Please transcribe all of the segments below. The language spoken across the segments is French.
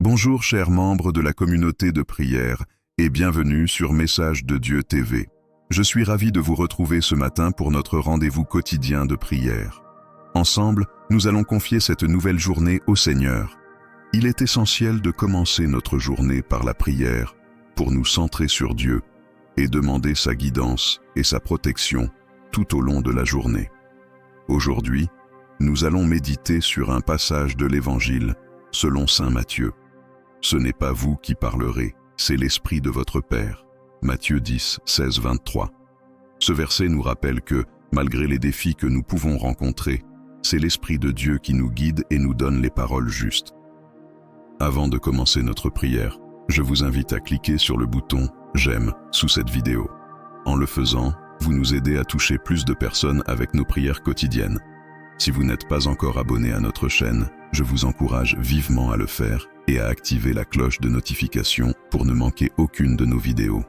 Bonjour chers membres de la communauté de prière et bienvenue sur Message de Dieu TV. Je suis ravi de vous retrouver ce matin pour notre rendez-vous quotidien de prière. Ensemble, nous allons confier cette nouvelle journée au Seigneur. Il est essentiel de commencer notre journée par la prière pour nous centrer sur Dieu et demander sa guidance et sa protection tout au long de la journée. Aujourd'hui, nous allons méditer sur un passage de l'Évangile selon saint Matthieu. Ce n'est pas vous qui parlerez, c'est l'Esprit de votre Père. Matthieu 10, 16, 23. Ce verset nous rappelle que, malgré les défis que nous pouvons rencontrer, c'est l'Esprit de Dieu qui nous guide et nous donne les paroles justes. Avant de commencer notre prière, je vous invite à cliquer sur le bouton « J'aime » sous cette vidéo. En le faisant, vous nous aidez à toucher plus de personnes avec nos prières quotidiennes. Si vous n'êtes pas encore abonné à notre chaîne, je vous encourage vivement à le faire et à activer la cloche de notification pour ne manquer aucune de nos vidéos.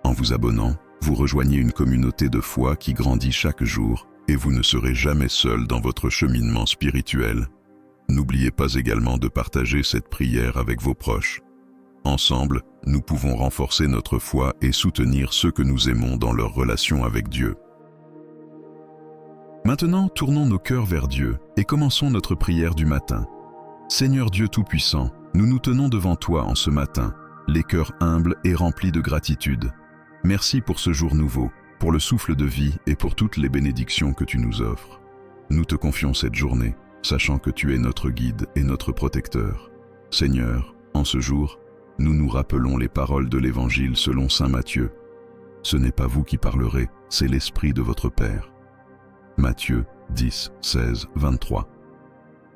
En vous abonnant, vous rejoignez une communauté de foi qui grandit chaque jour et vous ne serez jamais seul dans votre cheminement spirituel. N'oubliez pas également de partager cette prière avec vos proches. Ensemble, nous pouvons renforcer notre foi et soutenir ceux que nous aimons dans leur relation avec Dieu. Maintenant, tournons nos cœurs vers Dieu et commençons notre prière du matin. Seigneur Dieu Tout-Puissant, nous nous tenons devant toi en ce matin, les cœurs humbles et remplis de gratitude. Merci pour ce jour nouveau, pour le souffle de vie et pour toutes les bénédictions que tu nous offres. Nous te confions cette journée, sachant que tu es notre guide et notre protecteur. Seigneur, en ce jour, nous nous rappelons les paroles de l'Évangile selon saint Matthieu. Ce n'est pas vous qui parlerez, c'est l'Esprit de votre Père. Matthieu 10, 16, 23.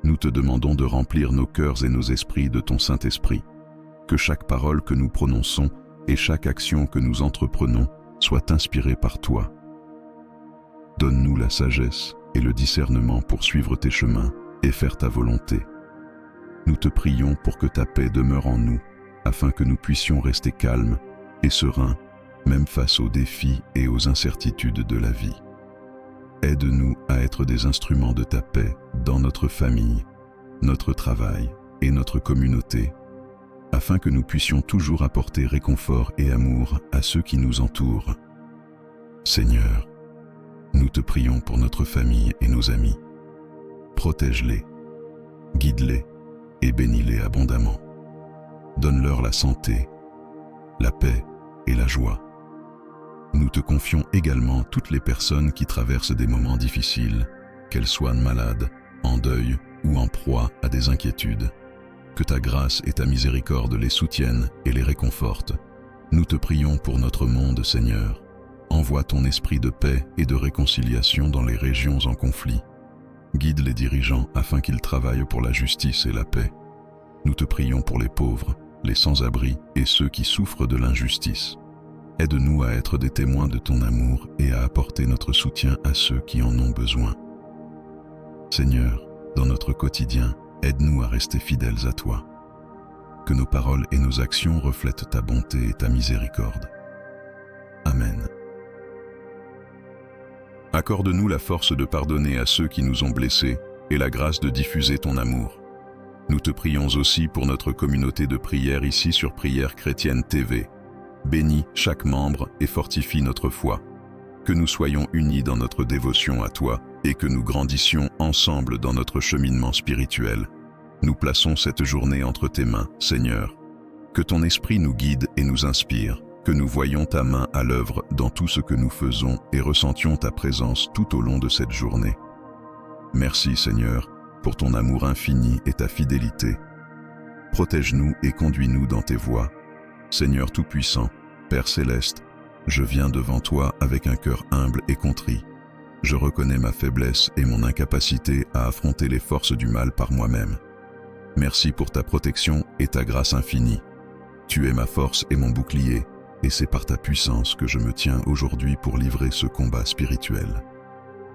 Nous te demandons de remplir nos cœurs et nos esprits de ton Saint-Esprit. Que chaque parole que nous prononçons et chaque action que nous entreprenons soit inspirée par toi. Donne-nous la sagesse et le discernement pour suivre tes chemins et faire ta volonté. Nous te prions pour que ta paix demeure en nous, afin que nous puissions rester calmes et sereins, même face aux défis et aux incertitudes de la vie. Aide-nous à être des instruments de ta paix dans notre famille, notre travail et notre communauté, afin que nous puissions toujours apporter réconfort et amour à ceux qui nous entourent. Seigneur, nous te prions pour notre famille et nos amis. Protège-les, guide-les et bénis-les abondamment. Donne-leur la santé, la paix et la joie. Nous te confions également toutes les personnes qui traversent des moments difficiles, qu'elles soient malades, en deuil ou en proie à des inquiétudes. Que ta grâce et ta miséricorde les soutiennent et les réconfortent. Nous te prions pour notre monde, Seigneur. Envoie ton esprit de paix et de réconciliation dans les régions en conflit. Guide les dirigeants afin qu'ils travaillent pour la justice et la paix. Nous te prions pour les pauvres, les sans-abri et ceux qui souffrent de l'injustice. Aide-nous à être des témoins de ton amour et à apporter notre soutien à ceux qui en ont besoin. Seigneur, dans notre quotidien, aide-nous à rester fidèles à toi. Que nos paroles et nos actions reflètent ta bonté et ta miséricorde. Amen. Accorde-nous la force de pardonner à ceux qui nous ont blessés et la grâce de diffuser ton amour. Nous te prions aussi pour notre communauté de prière ici sur Prière Chrétienne TV. Bénis chaque membre et fortifie notre foi. Que nous soyons unis dans notre dévotion à toi et que nous grandissions ensemble dans notre cheminement spirituel. Nous plaçons cette journée entre tes mains, Seigneur. Que ton esprit nous guide et nous inspire, que nous voyions ta main à l'œuvre dans tout ce que nous faisons et ressentions ta présence tout au long de cette journée. Merci, Seigneur, pour ton amour infini et ta fidélité. Protège-nous et conduis-nous dans tes voies. Seigneur Tout-Puissant, Père Céleste, je viens devant toi avec un cœur humble et contrit. Je reconnais ma faiblesse et mon incapacité à affronter les forces du mal par moi-même. Merci pour ta protection et ta grâce infinie. Tu es ma force et mon bouclier, et c'est par ta puissance que je me tiens aujourd'hui pour livrer ce combat spirituel.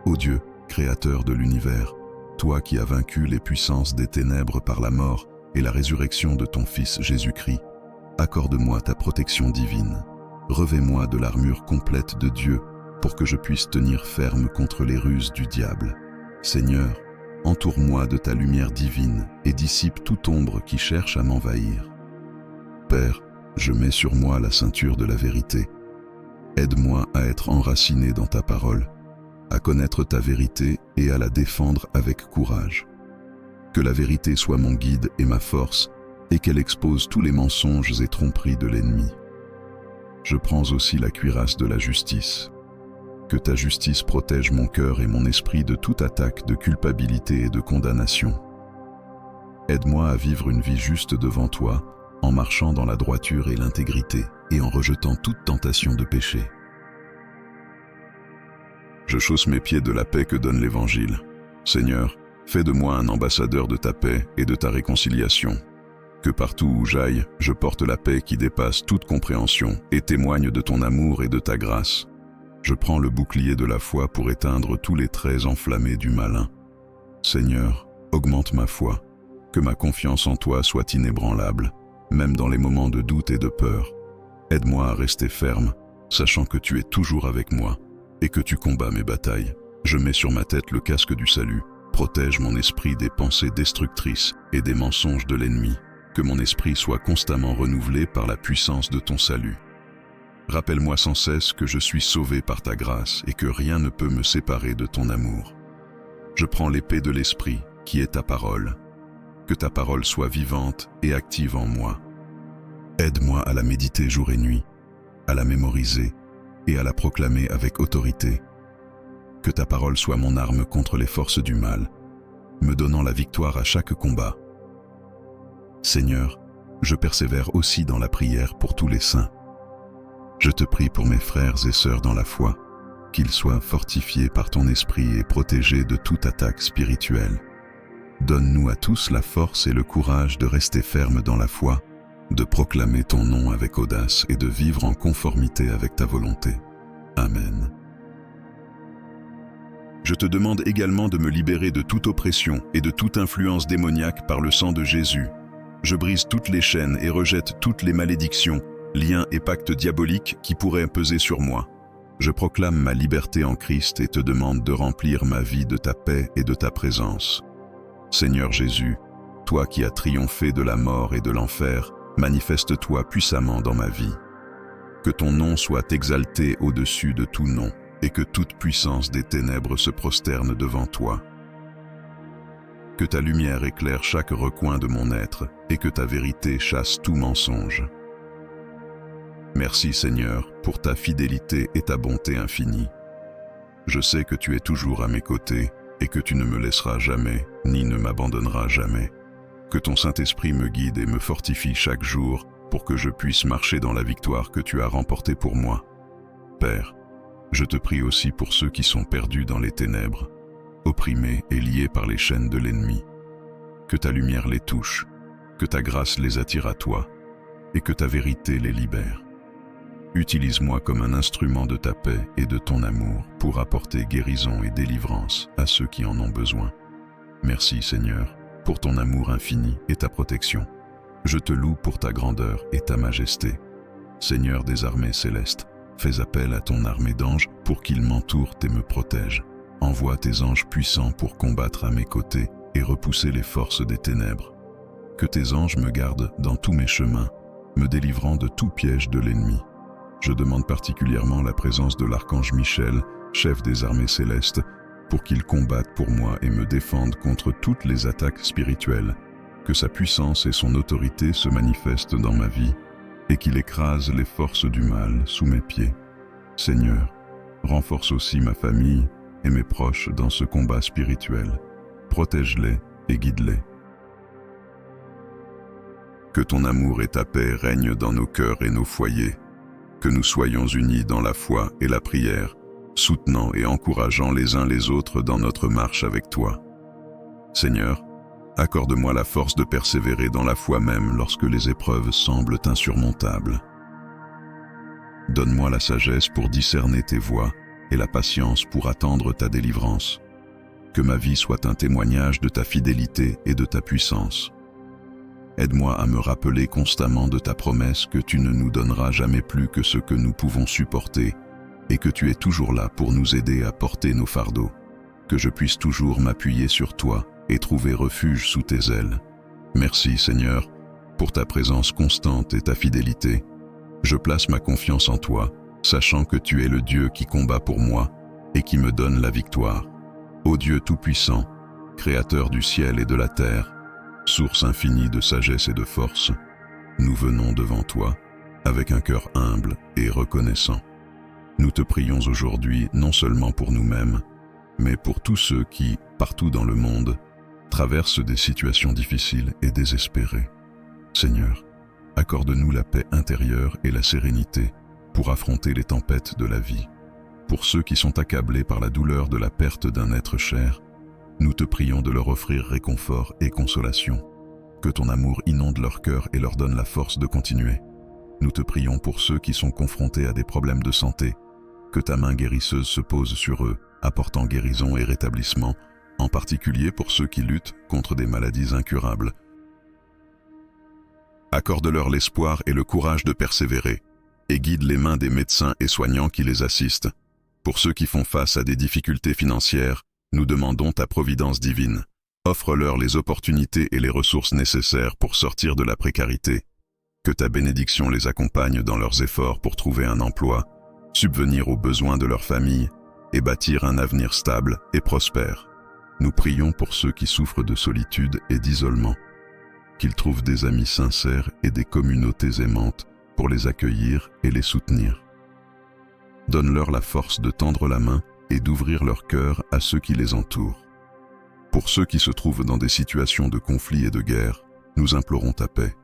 Ô Dieu, Créateur de l'univers, toi qui as vaincu les puissances des ténèbres par la mort et la résurrection de ton Fils Jésus-Christ, accorde-moi ta protection divine. Revêt-moi de l'armure complète de Dieu pour que je puisse tenir ferme contre les ruses du diable. Seigneur, entoure-moi de ta lumière divine et dissipe toute ombre qui cherche à m'envahir. Père, je mets sur moi la ceinture de la vérité. Aide-moi à être enraciné dans ta parole, à connaître ta vérité et à la défendre avec courage. Que la vérité soit mon guide et ma force, et qu'elle expose tous les mensonges et tromperies de l'ennemi. Je prends aussi la cuirasse de la justice. Que ta justice protège mon cœur et mon esprit de toute attaque de culpabilité et de condamnation. Aide-moi à vivre une vie juste devant toi, en marchant dans la droiture et l'intégrité, et en rejetant toute tentation de péché. Je chausse mes pieds de la paix que donne l'Évangile. Seigneur, fais de moi un ambassadeur de ta paix et de ta réconciliation. Que partout où j'aille, je porte la paix qui dépasse toute compréhension et témoigne de ton amour et de ta grâce. Je prends le bouclier de la foi pour éteindre tous les traits enflammés du malin. Seigneur, augmente ma foi, que ma confiance en toi soit inébranlable, même dans les moments de doute et de peur. Aide-moi à rester ferme, sachant que tu es toujours avec moi et que tu combats mes batailles. Je mets sur ma tête le casque du salut, protège mon esprit des pensées destructrices et des mensonges de l'ennemi. Que mon esprit soit constamment renouvelé par la puissance de ton salut. Rappelle-moi sans cesse que je suis sauvé par ta grâce et que rien ne peut me séparer de ton amour. Je prends l'épée de l'esprit, qui est ta parole. Que ta parole soit vivante et active en moi. Aide-moi à la méditer jour et nuit, à la mémoriser et à la proclamer avec autorité. Que ta parole soit mon arme contre les forces du mal, me donnant la victoire à chaque combat. Seigneur, je persévère aussi dans la prière pour tous les saints. Je te prie pour mes frères et sœurs dans la foi, qu'ils soient fortifiés par ton esprit et protégés de toute attaque spirituelle. Donne-nous à tous la force et le courage de rester fermes dans la foi, de proclamer ton nom avec audace et de vivre en conformité avec ta volonté. Amen. Je te demande également de me libérer de toute oppression et de toute influence démoniaque par le sang de Jésus. Je brise toutes les chaînes et rejette toutes les malédictions, liens et pactes diaboliques qui pourraient peser sur moi. Je proclame ma liberté en Christ et te demande de remplir ma vie de ta paix et de ta présence. Seigneur Jésus, toi qui as triomphé de la mort et de l'enfer, manifeste-toi puissamment dans ma vie. Que ton nom soit exalté au-dessus de tout nom et que toute puissance des ténèbres se prosterne devant toi. Que ta lumière éclaire chaque recoin de mon être et que ta vérité chasse tout mensonge. Merci Seigneur pour ta fidélité et ta bonté infinie. Je sais que tu es toujours à mes côtés et que tu ne me laisseras jamais ni ne m'abandonneras jamais. Que ton Saint-Esprit me guide et me fortifie chaque jour pour que je puisse marcher dans la victoire que tu as remportée pour moi. Père, je te prie aussi pour ceux qui sont perdus dans les ténèbres, opprimés et liés par les chaînes de l'ennemi. Que ta lumière les touche, que ta grâce les attire à toi, et que ta vérité les libère. Utilise-moi comme un instrument de ta paix et de ton amour pour apporter guérison et délivrance à ceux qui en ont besoin. Merci Seigneur, pour ton amour infini et ta protection. Je te loue pour ta grandeur et ta majesté. Seigneur des armées célestes, fais appel à ton armée d'anges pour qu'ils m'entourent et me protègent. Envoie tes anges puissants pour combattre à mes côtés et repousser les forces des ténèbres. Que tes anges me gardent dans tous mes chemins, me délivrant de tout piège de l'ennemi. Je demande particulièrement la présence de l'archange Michel, chef des armées célestes, pour qu'il combatte pour moi et me défende contre toutes les attaques spirituelles. Que sa puissance et son autorité se manifestent dans ma vie et qu'il écrase les forces du mal sous mes pieds. Seigneur, renforce aussi ma famille et mes proches dans ce combat spirituel. Protège-les et guide-les. Que ton amour et ta paix règnent dans nos cœurs et nos foyers. Que nous soyons unis dans la foi et la prière, soutenant et encourageant les uns les autres dans notre marche avec toi. Seigneur, accorde-moi la force de persévérer dans la foi même lorsque les épreuves semblent insurmontables. Donne-moi la sagesse pour discerner tes voies et la patience pour attendre ta délivrance. Que ma vie soit un témoignage de ta fidélité et de ta puissance. Aide-moi à me rappeler constamment de ta promesse que tu ne nous donneras jamais plus que ce que nous pouvons supporter et que tu es toujours là pour nous aider à porter nos fardeaux. Que je puisse toujours m'appuyer sur toi et trouver refuge sous tes ailes. Merci Seigneur, pour ta présence constante et ta fidélité. Je place ma confiance en toi, sachant que tu es le Dieu qui combat pour moi et qui me donne la victoire. Ô Dieu Tout-Puissant, Créateur du ciel et de la terre, source infinie de sagesse et de force, nous venons devant toi avec un cœur humble et reconnaissant. Nous te prions aujourd'hui non seulement pour nous-mêmes, mais pour tous ceux qui, partout dans le monde, traversent des situations difficiles et désespérées. Seigneur, accorde-nous la paix intérieure et la sérénité pour affronter les tempêtes de la vie. Pour ceux qui sont accablés par la douleur de la perte d'un être cher, nous te prions de leur offrir réconfort et consolation. Que ton amour inonde leur cœur et leur donne la force de continuer. Nous te prions pour ceux qui sont confrontés à des problèmes de santé. Que ta main guérisseuse se pose sur eux, apportant guérison et rétablissement, en particulier pour ceux qui luttent contre des maladies incurables. Accorde-leur l'espoir et le courage de persévérer, et guide les mains des médecins et soignants qui les assistent. Pour ceux qui font face à des difficultés financières, nous demandons ta providence divine. Offre-leur les opportunités et les ressources nécessaires pour sortir de la précarité. Que ta bénédiction les accompagne dans leurs efforts pour trouver un emploi, subvenir aux besoins de leur famille et bâtir un avenir stable et prospère. Nous prions pour ceux qui souffrent de solitude et d'isolement, qu'ils trouvent des amis sincères et des communautés aimantes pour les accueillir et les soutenir. Donne-leur la force de tendre la main et d'ouvrir leur cœur à ceux qui les entourent. Pour ceux qui se trouvent dans des situations de conflit et de guerre, nous implorons ta paix.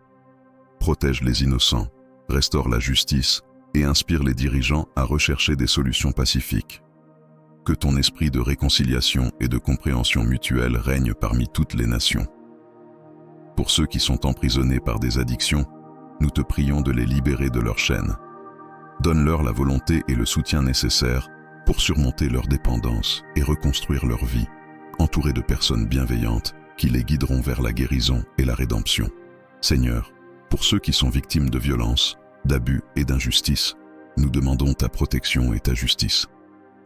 Protège les innocents, restaure la justice et inspire les dirigeants à rechercher des solutions pacifiques. Que ton esprit de réconciliation et de compréhension mutuelle règne parmi toutes les nations. Pour ceux qui sont emprisonnés par des addictions, nous te prions de les libérer de leurs chaînes. Donne-leur la volonté et le soutien nécessaires pour surmonter leur dépendance et reconstruire leur vie, entourés de personnes bienveillantes qui les guideront vers la guérison et la rédemption. Seigneur, pour ceux qui sont victimes de violences, d'abus et d'injustice, nous demandons ta protection et ta justice.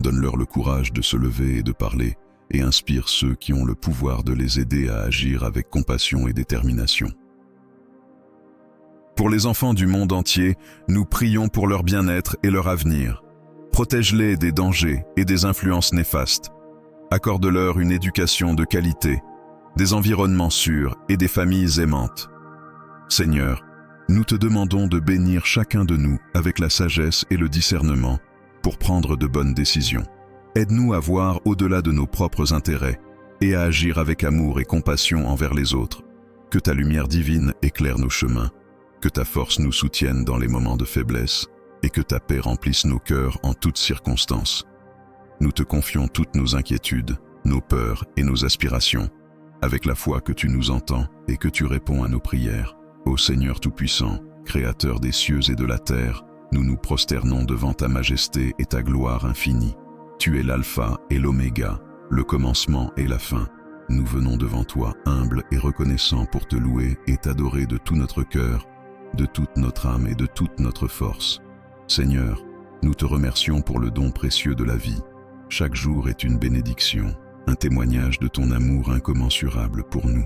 Donne-leur le courage de se lever et de parler, et inspire ceux qui ont le pouvoir de les aider à agir avec compassion et détermination. Pour les enfants du monde entier, nous prions pour leur bien-être et leur avenir. Protège-les des dangers et des influences néfastes. Accorde-leur une éducation de qualité, des environnements sûrs et des familles aimantes. Seigneur, nous te demandons de bénir chacun de nous avec la sagesse et le discernement pour prendre de bonnes décisions. Aide-nous à voir au-delà de nos propres intérêts et à agir avec amour et compassion envers les autres. Que ta lumière divine éclaire nos chemins, que ta force nous soutienne dans les moments de faiblesse et que ta paix remplisse nos cœurs en toutes circonstances. Nous te confions toutes nos inquiétudes, nos peurs et nos aspirations, avec la foi que tu nous entends et que tu réponds à nos prières. Ô Seigneur Tout-Puissant, Créateur des cieux et de la terre, nous nous prosternons devant ta majesté et ta gloire infinie. Tu es l'alpha et l'oméga, le commencement et la fin. Nous venons devant toi humbles et reconnaissants pour te louer et t'adorer de tout notre cœur, de toute notre âme et de toute notre force. Seigneur, nous te remercions pour le don précieux de la vie. Chaque jour est une bénédiction, un témoignage de ton amour incommensurable pour nous.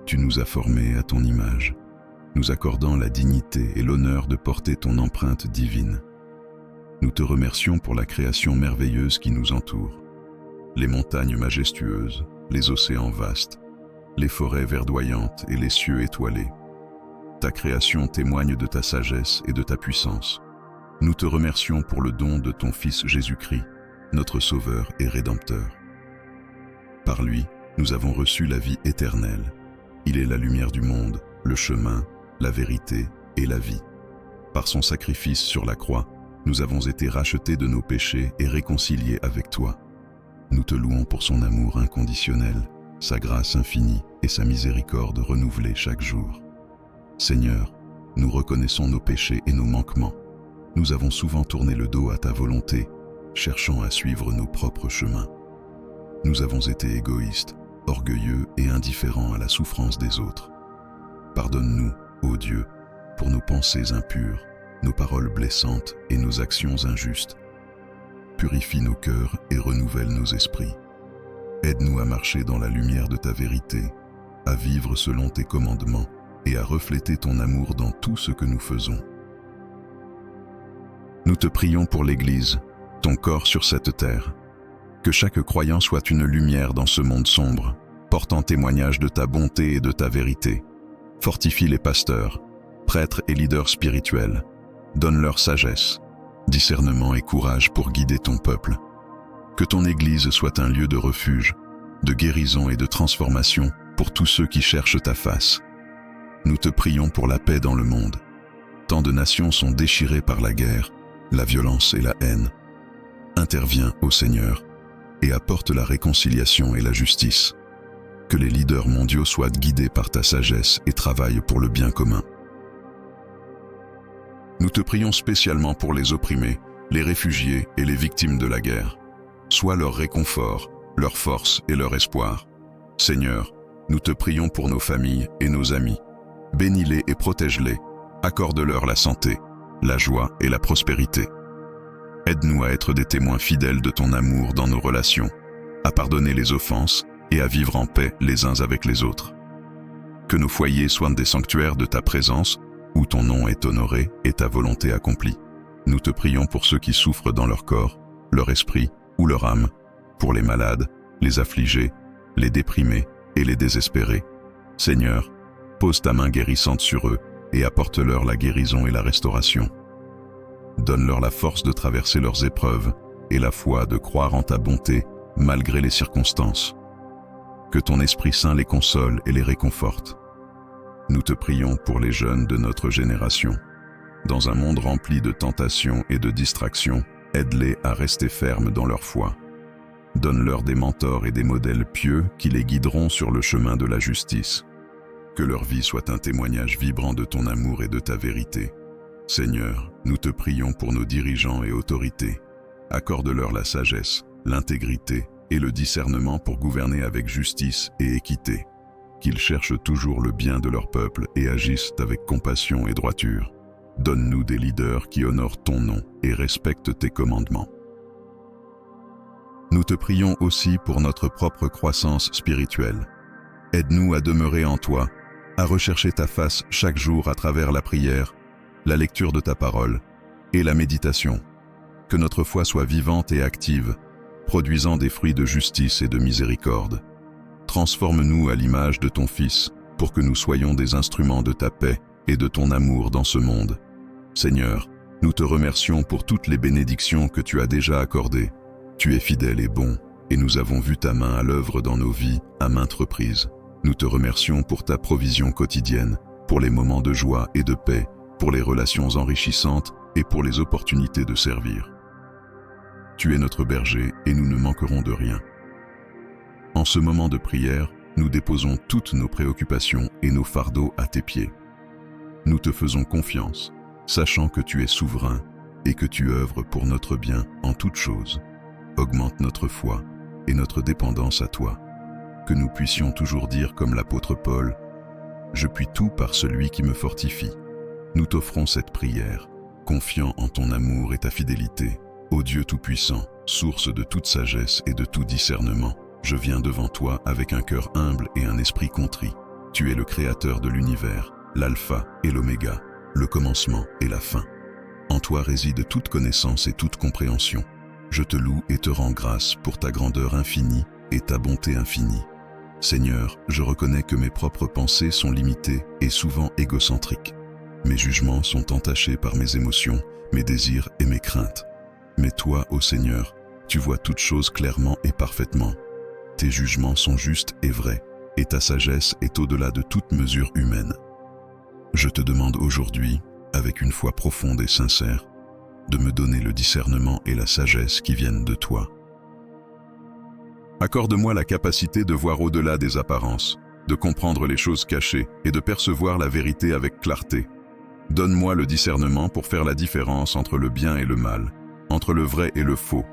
Tu nous as formés à ton image, nous accordant la dignité et l'honneur de porter ton empreinte divine. Nous te remercions pour la création merveilleuse qui nous entoure. Les montagnes majestueuses, les océans vastes, les forêts verdoyantes et les cieux étoilés. Ta création témoigne de ta sagesse et de ta puissance. Nous te remercions pour le don de ton Fils Jésus-Christ, notre Sauveur et Rédempteur. Par lui, nous avons reçu la vie éternelle. Il est la lumière du monde, le chemin, la vérité et la vie. Par son sacrifice sur la croix, nous avons été rachetés de nos péchés et réconciliés avec toi. Nous te louons pour son amour inconditionnel, sa grâce infinie et sa miséricorde renouvelée chaque jour. Seigneur, nous reconnaissons nos péchés et nos manquements. Nous avons souvent tourné le dos à ta volonté, cherchant à suivre nos propres chemins. Nous avons été égoïstes, orgueilleux et indifférents à la souffrance des autres. Pardonne-nous, ô Dieu, pour nos pensées impures, nos paroles blessantes et nos actions injustes. Purifie nos cœurs et renouvelle nos esprits. Aide-nous à marcher dans la lumière de ta vérité, à vivre selon tes commandements et à refléter ton amour dans tout ce que nous faisons. Nous te prions pour l'Église, ton corps sur cette terre. Que chaque croyant soit une lumière dans ce monde sombre, portant témoignage de ta bonté et de ta vérité. Fortifie les pasteurs, prêtres et leaders spirituels. Donne-leur sagesse, discernement et courage pour guider ton peuple. Que ton Église soit un lieu de refuge, de guérison et de transformation pour tous ceux qui cherchent ta face. Nous te prions pour la paix dans le monde. Tant de nations sont déchirées par la guerre, la violence et la haine. Interviens, ô Seigneur, et apporte la réconciliation et la justice. Que les leaders mondiaux soient guidés par ta sagesse et travaillent pour le bien commun. Nous te prions spécialement pour les opprimés, les réfugiés et les victimes de la guerre. Sois leur réconfort, leur force et leur espoir. Seigneur, nous te prions pour nos familles et nos amis. Bénis-les et protège-les. Accorde-leur la santé, la joie et la prospérité. Aide-nous à être des témoins fidèles de ton amour dans nos relations, à pardonner les offenses et à vivre en paix les uns avec les autres. Que nos foyers soient des sanctuaires de ta présence, où ton nom est honoré et ta volonté accomplie. Nous te prions pour ceux qui souffrent dans leur corps, leur esprit ou leur âme, pour les malades, les affligés, les déprimés et les désespérés. Seigneur, pose ta main guérissante sur eux et apporte-leur la guérison et la restauration. Donne-leur la force de traverser leurs épreuves et la foi de croire en ta bonté malgré les circonstances. Que ton Esprit Saint les console et les réconforte. Nous te prions pour les jeunes de notre génération. Dans un monde rempli de tentations et de distractions, aide-les à rester fermes dans leur foi. Donne-leur des mentors et des modèles pieux qui les guideront sur le chemin de la justice. Que leur vie soit un témoignage vibrant de ton amour et de ta vérité. Seigneur, nous te prions pour nos dirigeants et autorités. Accorde-leur la sagesse, l'intégrité et le discernement pour gouverner avec justice et équité. Qu'ils cherchent toujours le bien de leur peuple et agissent avec compassion et droiture. Donne-nous des leaders qui honorent ton nom et respectent tes commandements. Nous te prions aussi pour notre propre croissance spirituelle. Aide-nous à demeurer en toi, à rechercher ta face chaque jour à travers la prière, la lecture de ta parole et la méditation. Que notre foi soit vivante et active, produisant des fruits de justice et de miséricorde. Transforme-nous à l'image de ton Fils, pour que nous soyons des instruments de ta paix et de ton amour dans ce monde. Seigneur, nous te remercions pour toutes les bénédictions que tu as déjà accordées. Tu es fidèle et bon, et nous avons vu ta main à l'œuvre dans nos vies à maintes reprises. Nous te remercions pour ta provision quotidienne, pour les moments de joie et de paix, pour les relations enrichissantes et pour les opportunités de servir. Tu es notre berger et nous ne manquerons de rien. En ce moment de prière, nous déposons toutes nos préoccupations et nos fardeaux à tes pieds. Nous te faisons confiance, sachant que tu es souverain et que tu œuvres pour notre bien en toutes choses. Augmente notre foi et notre dépendance à toi. Que nous puissions toujours dire comme l'apôtre Paul, « Je puis tout par celui qui me fortifie ». Nous t'offrons cette prière, confiant en ton amour et ta fidélité. Ô Dieu Tout-Puissant, source de toute sagesse et de tout discernement, je viens devant toi avec un cœur humble et un esprit contrit. Tu es le Créateur de l'univers, l'Alpha et l'Oméga, le commencement et la fin. En toi réside toute connaissance et toute compréhension. Je te loue et te rends grâce pour ta grandeur infinie et ta bonté infinie. Seigneur, je reconnais que mes propres pensées sont limitées et souvent égocentriques. Mes jugements sont entachés par mes émotions, mes désirs et mes craintes. Mais toi, ô Seigneur, tu vois toutes choses clairement et parfaitement. Tes jugements sont justes et vrais, et ta sagesse est au-delà de toute mesure humaine. Je te demande aujourd'hui, avec une foi profonde et sincère, de me donner le discernement et la sagesse qui viennent de toi. Accorde-moi la capacité de voir au-delà des apparences, de comprendre les choses cachées et de percevoir la vérité avec clarté. Donne-moi le discernement pour faire la différence entre le bien et le mal, entre le vrai et le faux,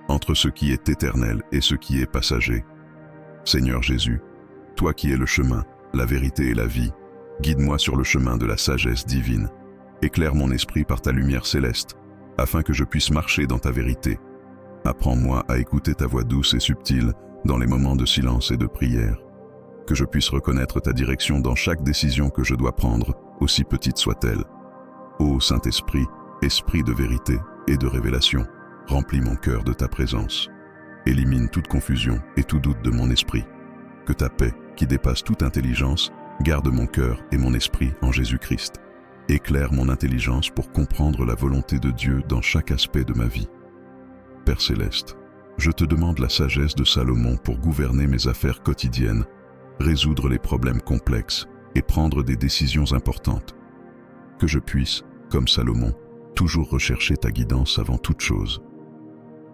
entre ce qui est éternel et ce qui est passager. Seigneur Jésus, toi qui es le chemin, la vérité et la vie, guide-moi sur le chemin de la sagesse divine. Éclaire mon esprit par ta lumière céleste, afin que je puisse marcher dans ta vérité. Apprends-moi à écouter ta voix douce et subtile dans les moments de silence et de prière, que je puisse reconnaître ta direction dans chaque décision que je dois prendre, aussi petite soit-elle. Ô Saint-Esprit, Esprit de vérité et de révélation, remplis mon cœur de ta présence. Élimine toute confusion et tout doute de mon esprit. Que ta paix, qui dépasse toute intelligence, garde mon cœur et mon esprit en Jésus-Christ. Éclaire mon intelligence pour comprendre la volonté de Dieu dans chaque aspect de ma vie. Père céleste, je te demande la sagesse de Salomon pour gouverner mes affaires quotidiennes, résoudre les problèmes complexes et prendre des décisions importantes. Que je puisse, comme Salomon, toujours rechercher ta guidance avant toute chose.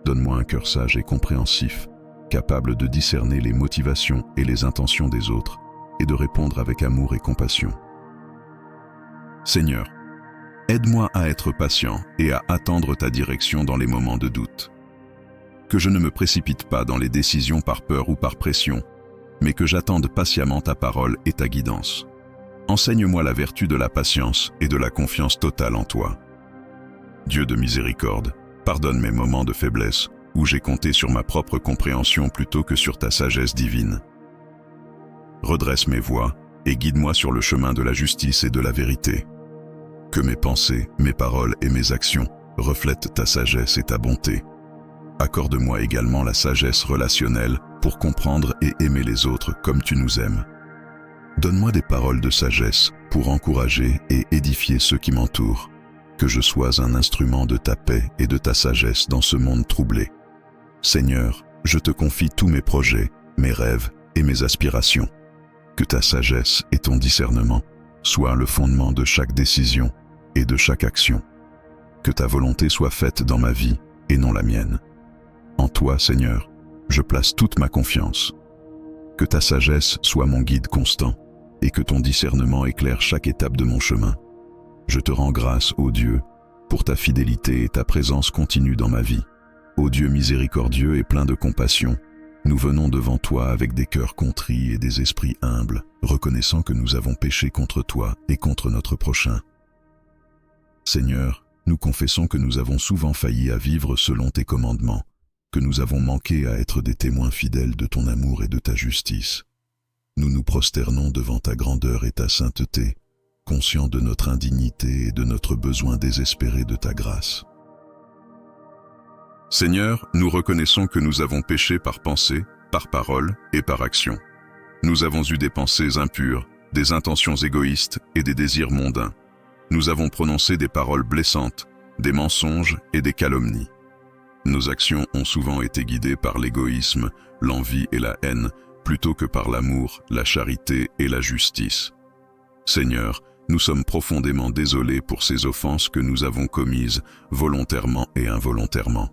Donne-moi un cœur sage et compréhensif, capable de discerner les motivations et les intentions des autres et de répondre avec amour et compassion. Seigneur, aide-moi à être patient et à attendre ta direction dans les moments de doute. Que je ne me précipite pas dans les décisions par peur ou par pression, mais que j'attende patiemment ta parole et ta guidance. Enseigne-moi la vertu de la patience et de la confiance totale en toi. Dieu de miséricorde, pardonne mes moments de faiblesse où j'ai compté sur ma propre compréhension plutôt que sur ta sagesse divine. Redresse mes voies et guide-moi sur le chemin de la justice et de la vérité. Que mes pensées, mes paroles et mes actions reflètent ta sagesse et ta bonté. Accorde-moi également la sagesse relationnelle pour comprendre et aimer les autres comme tu nous aimes. Donne-moi des paroles de sagesse pour encourager et édifier ceux qui m'entourent. Que je sois un instrument de ta paix et de ta sagesse dans ce monde troublé. Seigneur, je te confie tous mes projets, mes rêves et mes aspirations. Que ta sagesse et ton discernement soient le fondement de chaque décision et de chaque action. Que ta volonté soit faite dans ma vie et non la mienne. En toi, Seigneur, je place toute ma confiance. Que ta sagesse soit mon guide constant et que ton discernement éclaire chaque étape de mon chemin. Je te rends grâce, ô Dieu, pour ta fidélité et ta présence continue dans ma vie. Ô Dieu miséricordieux et plein de compassion, nous venons devant toi avec des cœurs contrits et des esprits humbles, reconnaissant que nous avons péché contre toi et contre notre prochain. Seigneur, nous confessons que nous avons souvent failli à vivre selon tes commandements, que nous avons manqué à être des témoins fidèles de ton amour et de ta justice. Nous nous prosternons devant ta grandeur et ta sainteté, conscients de notre indignité et de notre besoin désespéré de ta grâce. Seigneur, nous reconnaissons que nous avons péché par pensée, par parole et par action. Nous avons eu des pensées impures, des intentions égoïstes et des désirs mondains. Nous avons prononcé des paroles blessantes, des mensonges et des calomnies. Nos actions ont souvent été guidées par l'égoïsme, l'envie et la haine, plutôt que par l'amour, la charité et la justice. Seigneur, nous sommes profondément désolés pour ces offenses que nous avons commises, volontairement et involontairement.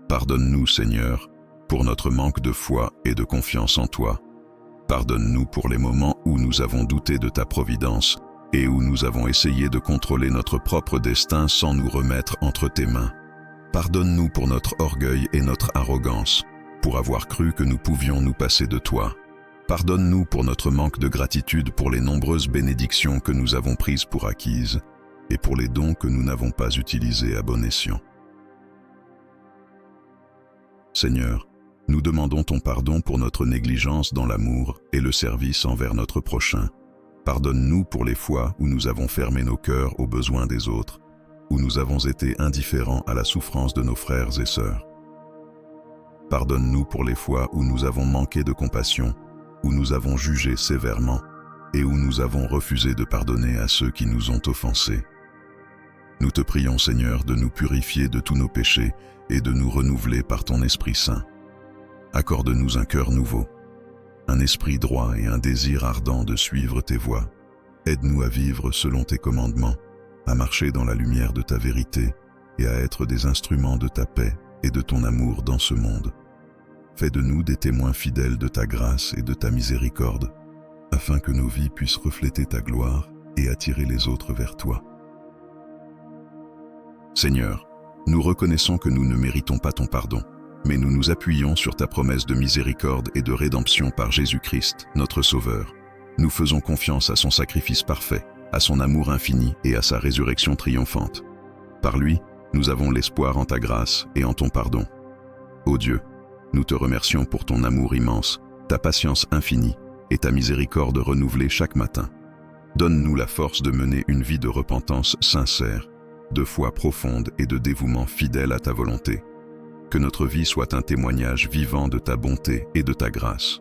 Pardonne-nous, Seigneur, pour notre manque de foi et de confiance en toi. Pardonne-nous pour les moments où nous avons douté de ta providence et où nous avons essayé de contrôler notre propre destin sans nous remettre entre tes mains. Pardonne-nous pour notre orgueil et notre arrogance, pour avoir cru que nous pouvions nous passer de toi. Pardonne-nous pour notre manque de gratitude pour les nombreuses bénédictions que nous avons prises pour acquises et pour les dons que nous n'avons pas utilisés à bon escient. Seigneur, nous demandons ton pardon pour notre négligence dans l'amour et le service envers notre prochain. Pardonne-nous pour les fois où nous avons fermé nos cœurs aux besoins des autres, où nous avons été indifférents à la souffrance de nos frères et sœurs. Pardonne-nous pour les fois où nous avons manqué de compassion, où nous avons jugé sévèrement et où nous avons refusé de pardonner à ceux qui nous ont offensés. Nous te prions, Seigneur, de nous purifier de tous nos péchés et de nous renouveler par ton Esprit Saint. Accorde-nous un cœur nouveau, un esprit droit et un désir ardent de suivre tes voies. Aide-nous à vivre selon tes commandements, à marcher dans la lumière de ta vérité et à être des instruments de ta paix et de ton amour dans ce monde. Fais de nous des témoins fidèles de ta grâce et de ta miséricorde, afin que nos vies puissent refléter ta gloire et attirer les autres vers toi. Seigneur, nous reconnaissons que nous ne méritons pas ton pardon, mais nous nous appuyons sur ta promesse de miséricorde et de rédemption par Jésus-Christ, notre Sauveur. Nous faisons confiance à son sacrifice parfait, à son amour infini et à sa résurrection triomphante. Par lui, nous avons l'espoir en ta grâce et en ton pardon. Ô Dieu, Nous te remercions pour ton amour immense, ta patience infinie et ta miséricorde renouvelée chaque matin. Donne-nous la force de mener une vie de repentance sincère, de foi profonde et de dévouement fidèle à ta volonté. Que notre vie soit un témoignage vivant de ta bonté et de ta grâce.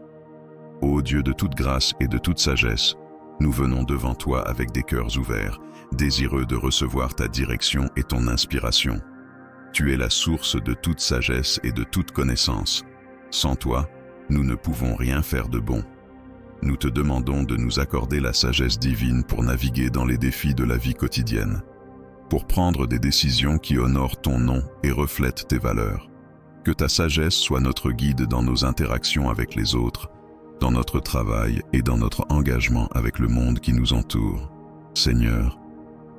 Ô Dieu de toute grâce et de toute sagesse, nous venons devant toi avec des cœurs ouverts, désireux de recevoir ta direction et ton inspiration. Tu es la source de toute sagesse et de toute connaissance. Sans toi, nous ne pouvons rien faire de bon. Nous te demandons de nous accorder la sagesse divine pour naviguer dans les défis de la vie quotidienne, pour prendre des décisions qui honorent ton nom et reflètent tes valeurs. Que ta sagesse soit notre guide dans nos interactions avec les autres, dans notre travail et dans notre engagement avec le monde qui nous entoure. Seigneur,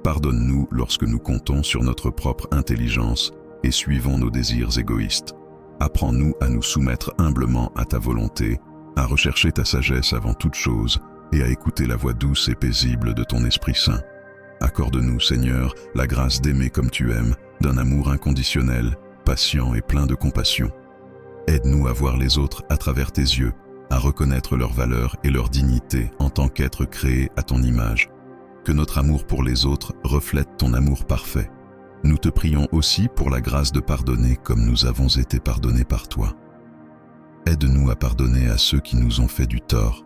pardonne-nous lorsque nous comptons sur notre propre intelligence et suivons nos désirs égoïstes. Apprends-nous à nous soumettre humblement à ta volonté, à rechercher ta sagesse avant toute chose et à écouter la voix douce et paisible de ton Esprit Saint. Accorde-nous, Seigneur, la grâce d'aimer comme tu aimes, d'un amour inconditionnel, patient et plein de compassion. Aide-nous à voir les autres à travers tes yeux, à reconnaître leur valeur et leur dignité en tant qu'être créé à ton image. Que notre amour pour les autres reflète ton amour parfait. Nous te prions aussi pour la grâce de pardonner comme nous avons été pardonnés par toi. Aide-nous à pardonner à ceux qui nous ont fait du tort.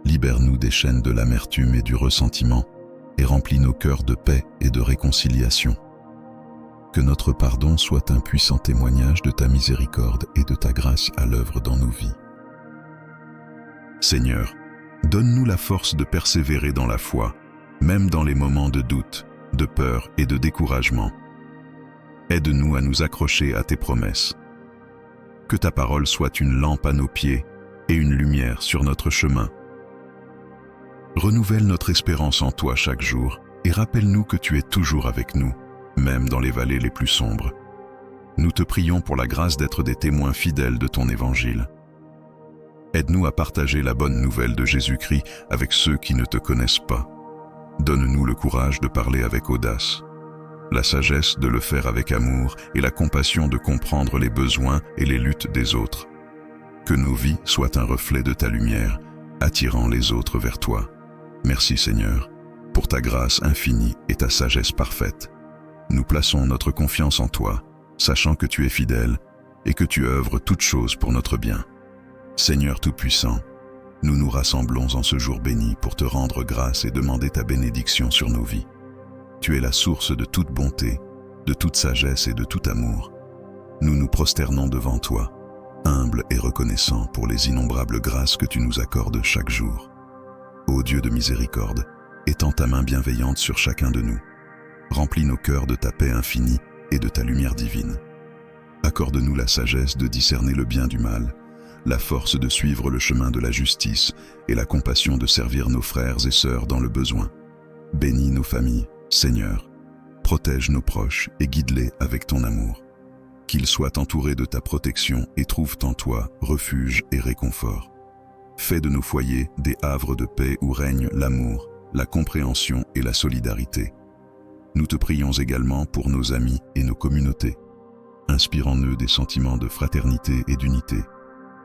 Libère-nous des chaînes de l'amertume et du ressentiment et remplis nos cœurs de paix et de réconciliation. Que notre pardon soit un puissant témoignage de ta miséricorde et de ta grâce à l'œuvre dans nos vies. Seigneur, donne-nous la force de persévérer dans la foi, même dans les moments de doute, de peur et de découragement. Aide-nous à nous accrocher à tes promesses. Que ta parole soit une lampe à nos pieds et une lumière sur notre chemin. Renouvelle notre espérance en toi chaque jour et rappelle-nous que tu es toujours avec nous, même dans les vallées les plus sombres. Nous te prions pour la grâce d'être des témoins fidèles de ton évangile. Aide-nous à partager la bonne nouvelle de Jésus-Christ avec ceux qui ne te connaissent pas. Donne-nous le courage de parler avec audace, la sagesse de le faire avec amour et la compassion de comprendre les besoins et les luttes des autres. Que nos vies soient un reflet de ta lumière, attirant les autres vers toi. Merci Seigneur, pour ta grâce infinie et ta sagesse parfaite. Nous plaçons notre confiance en toi, sachant que tu es fidèle et que tu œuvres toutes choses pour notre bien. Seigneur Tout-Puissant, nous nous rassemblons en ce jour béni pour te rendre grâce et demander ta bénédiction sur nos vies. Tu es la source de toute bonté, de toute sagesse et de tout amour. Nous nous prosternons devant toi, humbles et reconnaissants pour les innombrables grâces que tu nous accordes chaque jour. Ô Dieu de miséricorde, étends ta main bienveillante sur chacun de nous. Remplis nos cœurs de ta paix infinie et de ta lumière divine. Accorde-nous la sagesse de discerner le bien du mal, la force de suivre le chemin de la justice et la compassion de servir nos frères et sœurs dans le besoin. Bénis nos familles, Seigneur. Protège nos proches et guide-les avec ton amour. Qu'ils soient entourés de ta protection et trouvent en toi refuge et réconfort. Fais de nos foyers des havres de paix où règnent l'amour, la compréhension et la solidarité. Nous te prions également pour nos amis et nos communautés. Inspire en eux des sentiments de fraternité et d'unité.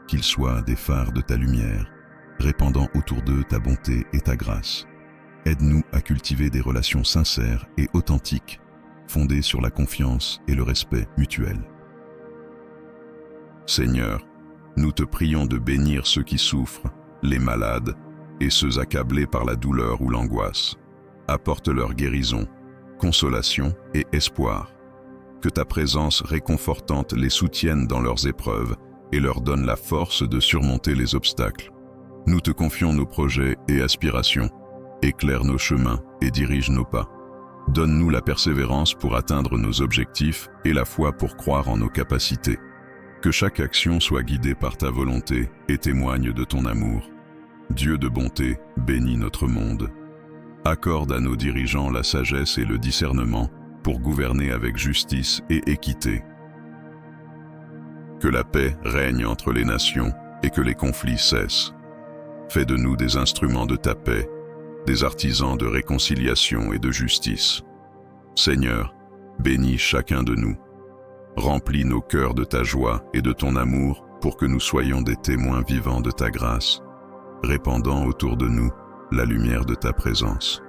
Qu'ils soient des phares de ta lumière, répandant autour d'eux ta bonté et ta grâce. Aide-nous à cultiver des relations sincères et authentiques, fondées sur la confiance et le respect mutuel. Seigneur, nous te prions de bénir ceux qui souffrent, les malades et ceux accablés par la douleur ou l'angoisse. Apporte leur guérison, consolation et espoir. Que ta présence réconfortante les soutienne dans leurs épreuves et leur donne la force de surmonter les obstacles. Nous te confions nos projets et aspirations. Éclaire nos chemins et dirige nos pas. Donne-nous la persévérance pour atteindre nos objectifs et la foi pour croire en nos capacités. Que chaque action soit guidée par ta volonté et témoigne de ton amour. Dieu de bonté, bénis notre monde. Accorde à nos dirigeants la sagesse et le discernement pour gouverner avec justice et équité. Que la paix règne entre les nations et que les conflits cessent. Fais de nous des instruments de ta paix, des artisans de réconciliation et de justice. Seigneur, bénis chacun de nous. Remplis nos cœurs de ta joie et de ton amour pour que nous soyons des témoins vivants de ta grâce, répandant autour de nous la lumière de ta présence.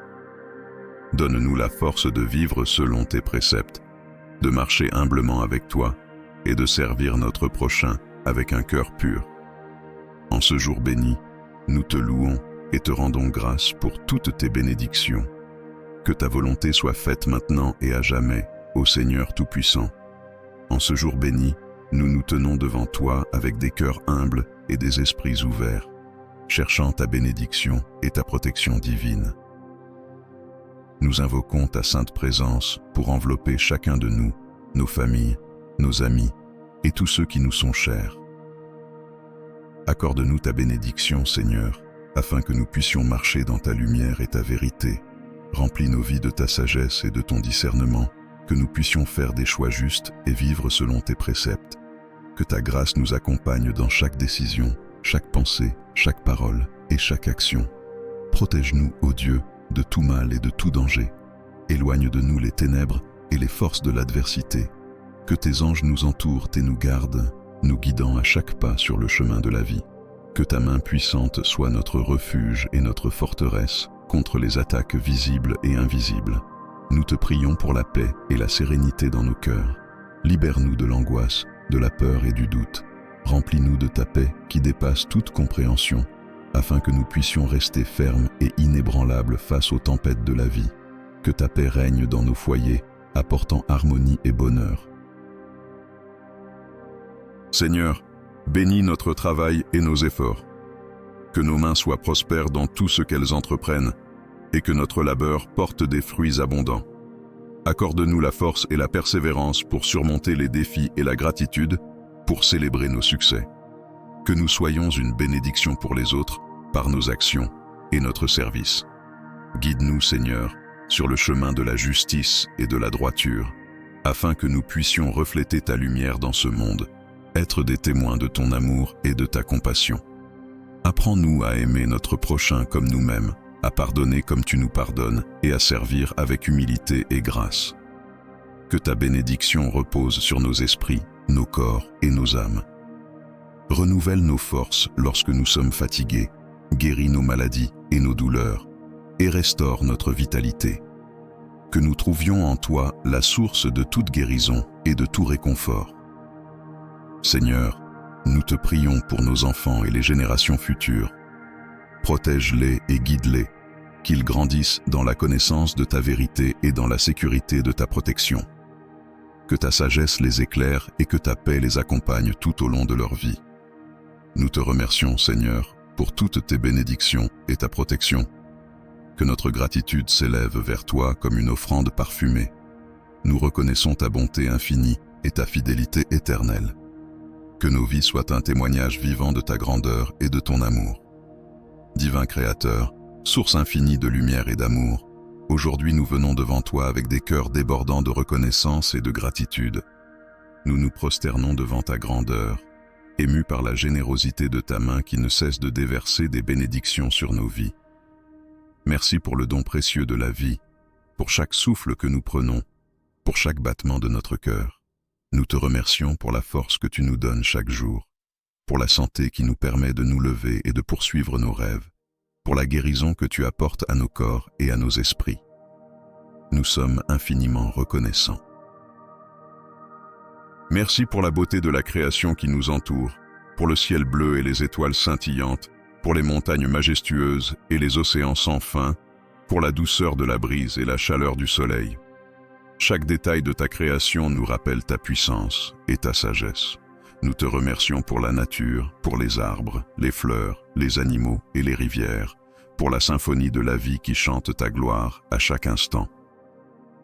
Donne-nous la force de vivre selon tes préceptes, de marcher humblement avec toi et de servir notre prochain avec un cœur pur. En ce jour béni, nous te louons et te rendons grâce pour toutes tes bénédictions. Que ta volonté soit faite maintenant et à jamais, ô Seigneur Tout-Puissant. En ce jour béni, nous nous tenons devant toi avec des cœurs humbles et des esprits ouverts, cherchant ta bénédiction et ta protection divine. Nous invoquons ta sainte présence pour envelopper chacun de nous, nos familles, nos amis et tous ceux qui nous sont chers. Accorde-nous ta bénédiction, Seigneur, afin que nous puissions marcher dans ta lumière et ta vérité. Remplis nos vies de ta sagesse et de ton discernement, que nous puissions faire des choix justes et vivre selon tes préceptes. Que ta grâce nous accompagne dans chaque décision, chaque pensée, chaque parole et chaque action. Protège-nous, ô Dieu, de tout mal et de tout danger. Éloigne de nous les ténèbres et les forces de l'adversité. Que tes anges nous entourent et nous gardent, nous guidant à chaque pas sur le chemin de la vie. Que ta main puissante soit notre refuge et notre forteresse contre les attaques visibles et invisibles. Nous te prions pour la paix et la sérénité dans nos cœurs. Libère-nous de l'angoisse, de la peur et du doute. Remplis-nous de ta paix qui dépasse toute compréhension, afin que nous puissions rester fermes et inébranlables face aux tempêtes de la vie. Que ta paix règne dans nos foyers, apportant harmonie et bonheur. Seigneur, bénis notre travail et nos efforts. Que nos mains soient prospères dans tout ce qu'elles entreprennent et que notre labeur porte des fruits abondants. Accorde-nous la force et la persévérance pour surmonter les défis et la gratitude pour célébrer nos succès. Que nous soyons une bénédiction pour les autres par nos actions et notre service. Guide-nous, Seigneur, sur le chemin de la justice et de la droiture, afin que nous puissions refléter ta lumière dans ce monde, être des témoins de ton amour et de ta compassion. Apprends-nous à aimer notre prochain comme nous-mêmes, à pardonner comme tu nous pardonnes et à servir avec humilité et grâce. Que ta bénédiction repose sur nos esprits, nos corps et nos âmes. Renouvelle nos forces lorsque nous sommes fatigués, guéris nos maladies et nos douleurs, et restaure notre vitalité. Que nous trouvions en toi la source de toute guérison et de tout réconfort. Seigneur, nous te prions pour nos enfants et les générations futures. Protège-les et guide-les, qu'ils grandissent dans la connaissance de ta vérité et dans la sécurité de ta protection. Que ta sagesse les éclaire et que ta paix les accompagne tout au long de leur vie. Nous te remercions, Seigneur, pour toutes tes bénédictions et ta protection. Que notre gratitude s'élève vers toi comme une offrande parfumée. Nous reconnaissons ta bonté infinie et ta fidélité éternelle. Que nos vies soient un témoignage vivant de ta grandeur et de ton amour. Divin Créateur, source infinie de lumière et d'amour, aujourd'hui nous venons devant toi avec des cœurs débordants de reconnaissance et de gratitude. Nous nous prosternons devant ta grandeur, émus par la générosité de ta main qui ne cesse de déverser des bénédictions sur nos vies. Merci pour le don précieux de la vie, pour chaque souffle que nous prenons, pour chaque battement de notre cœur. Nous te remercions pour la force que tu nous donnes chaque jour, pour la santé qui nous permet de nous lever et de poursuivre nos rêves, pour la guérison que tu apportes à nos corps et à nos esprits. Nous sommes infiniment reconnaissants. Merci pour la beauté de la création qui nous entoure, pour le ciel bleu et les étoiles scintillantes, pour les montagnes majestueuses et les océans sans fin, pour la douceur de la brise et la chaleur du soleil. Chaque détail de ta création nous rappelle ta puissance et ta sagesse. Nous te remercions pour la nature, pour les arbres, les fleurs, les animaux et les rivières, pour la symphonie de la vie qui chante ta gloire à chaque instant.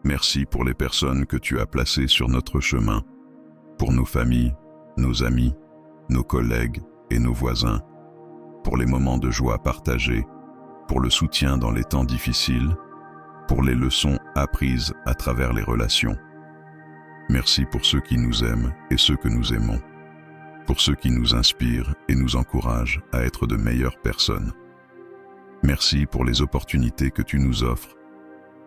Merci pour les personnes que tu as placées sur notre chemin, pour nos familles, nos amis, nos collègues et nos voisins, pour les moments de joie partagés, pour le soutien dans les temps difficiles, pour les leçons apprises à travers les relations. Merci pour ceux qui nous aiment et ceux que nous aimons, pour ceux qui nous inspirent et nous encouragent à être de meilleures personnes. Merci pour les opportunités que tu nous offres,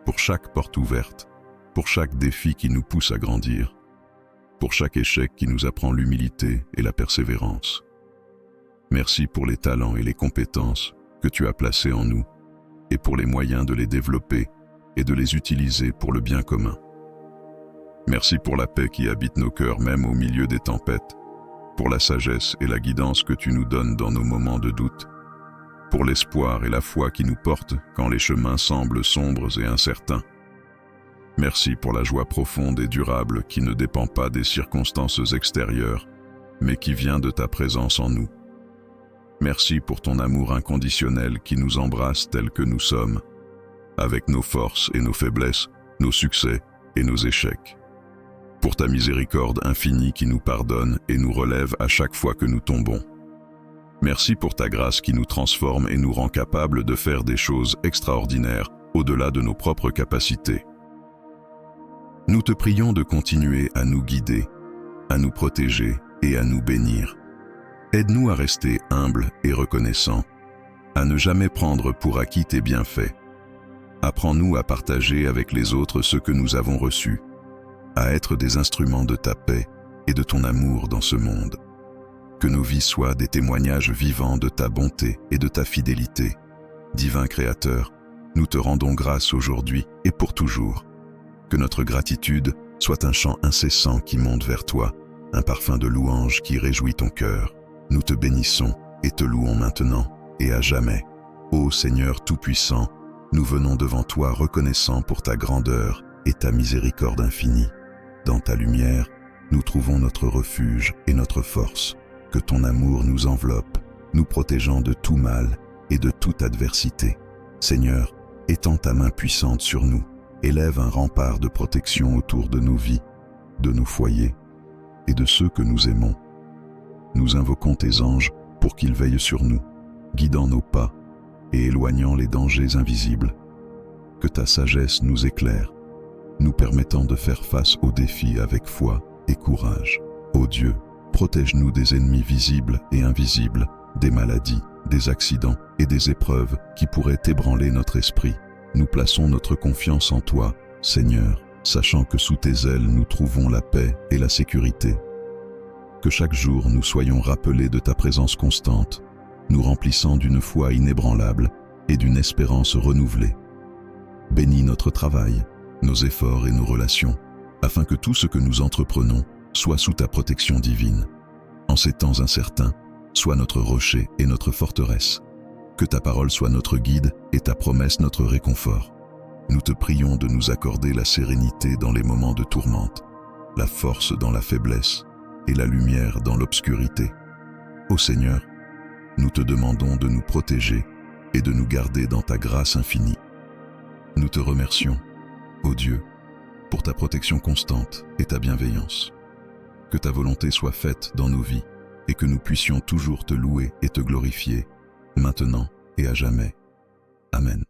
pour chaque porte ouverte, pour chaque défi qui nous pousse à grandir. pour chaque échec qui nous apprend l'humilité et la persévérance. Merci pour les talents et les compétences que tu as placés en nous et pour les moyens de les développer et de les utiliser pour le bien commun. Merci pour la paix qui habite nos cœurs même au milieu des tempêtes, pour la sagesse et la guidance que tu nous donnes dans nos moments de doute, pour l'espoir et la foi qui nous portent quand les chemins semblent sombres et incertains. Merci pour la joie profonde et durable qui ne dépend pas des circonstances extérieures, mais qui vient de ta présence en nous. Merci pour ton amour inconditionnel qui nous embrasse tels que nous sommes, avec nos forces et nos faiblesses, nos succès et nos échecs. Pour ta miséricorde infinie qui nous pardonne et nous relève à chaque fois que nous tombons. Merci pour ta grâce qui nous transforme et nous rend capables de faire des choses extraordinaires au-delà de nos propres capacités. Nous te prions de continuer à nous guider, à nous protéger et à nous bénir. Aide-nous à rester humbles et reconnaissants, à ne jamais prendre pour acquis tes bienfaits. Apprends-nous à partager avec les autres ce que nous avons reçu, à être des instruments de ta paix et de ton amour dans ce monde. Que nos vies soient des témoignages vivants de ta bonté et de ta fidélité. Divin Créateur, nous te rendons grâce aujourd'hui et pour toujours. Que notre gratitude soit un chant incessant qui monte vers toi, un parfum de louange qui réjouit ton cœur. Nous te bénissons et te louons maintenant et à jamais. Ô Seigneur Tout-Puissant, nous venons devant toi reconnaissants pour ta grandeur et ta miséricorde infinie. Dans ta lumière, nous trouvons notre refuge et notre force. Que ton amour nous enveloppe, nous protégeant de tout mal et de toute adversité. Seigneur, étends ta main puissante sur nous, élève un rempart de protection autour de nos vies, de nos foyers et de ceux que nous aimons. Nous invoquons tes anges pour qu'ils veillent sur nous, guidant nos pas et éloignant les dangers invisibles. Que ta sagesse nous éclaire, nous permettant de faire face aux défis avec foi et courage. Ô Dieu, protège-nous des ennemis visibles et invisibles, des maladies, des accidents et des épreuves qui pourraient ébranler notre esprit. Nous plaçons notre confiance en toi, Seigneur, sachant que sous tes ailes nous trouvons la paix et la sécurité. Que chaque jour nous soyons rappelés de ta présence constante, nous remplissant d'une foi inébranlable et d'une espérance renouvelée. Bénis notre travail, nos efforts et nos relations, afin que tout ce que nous entreprenons soit sous ta protection divine. En ces temps incertains, sois notre rocher et notre forteresse. Que ta parole soit notre guide et ta promesse notre réconfort. Nous te prions de nous accorder la sérénité dans les moments de tourmente, la force dans la faiblesse et la lumière dans l'obscurité. Ô Seigneur, nous te demandons de nous protéger et de nous garder dans ta grâce infinie. Nous te remercions, ô Dieu, pour ta protection constante et ta bienveillance. Que ta volonté soit faite dans nos vies et que nous puissions toujours te louer et te glorifier, maintenant et à jamais. Amen.